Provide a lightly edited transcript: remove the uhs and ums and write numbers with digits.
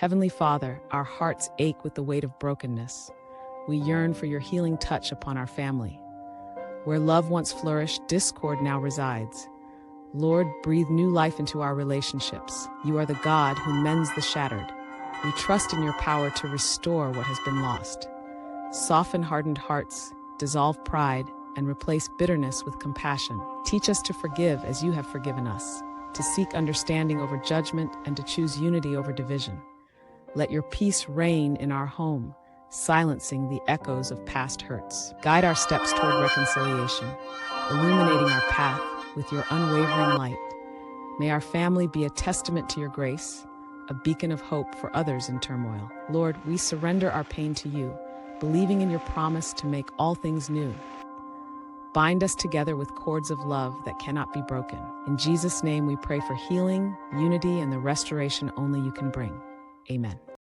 Heavenly Father, our hearts ache with the weight of brokenness. We yearn for your healing touch upon our family. Where love once flourished, discord now resides. Lord, breathe new life into our relationships. You are the God who mends the shattered. We trust in your power to restore what has been lost. Soften hardened hearts, dissolve pride, and replace bitterness with compassion. Teach us to forgive as you have forgiven us, to seek understanding over judgment, and to choose unity over division. Let your peace reign in our home, silencing the echoes of past hurts. Guide our steps toward reconciliation, illuminating our path with your unwavering light. May our family be a testament to your grace, a beacon of hope for others in turmoil. Lord, we surrender our pain to you, believing in your promise to make all things new. Bind us together with cords of love that cannot be broken. In Jesus' name we pray for healing, unity, and the restoration only you can bring. Amen.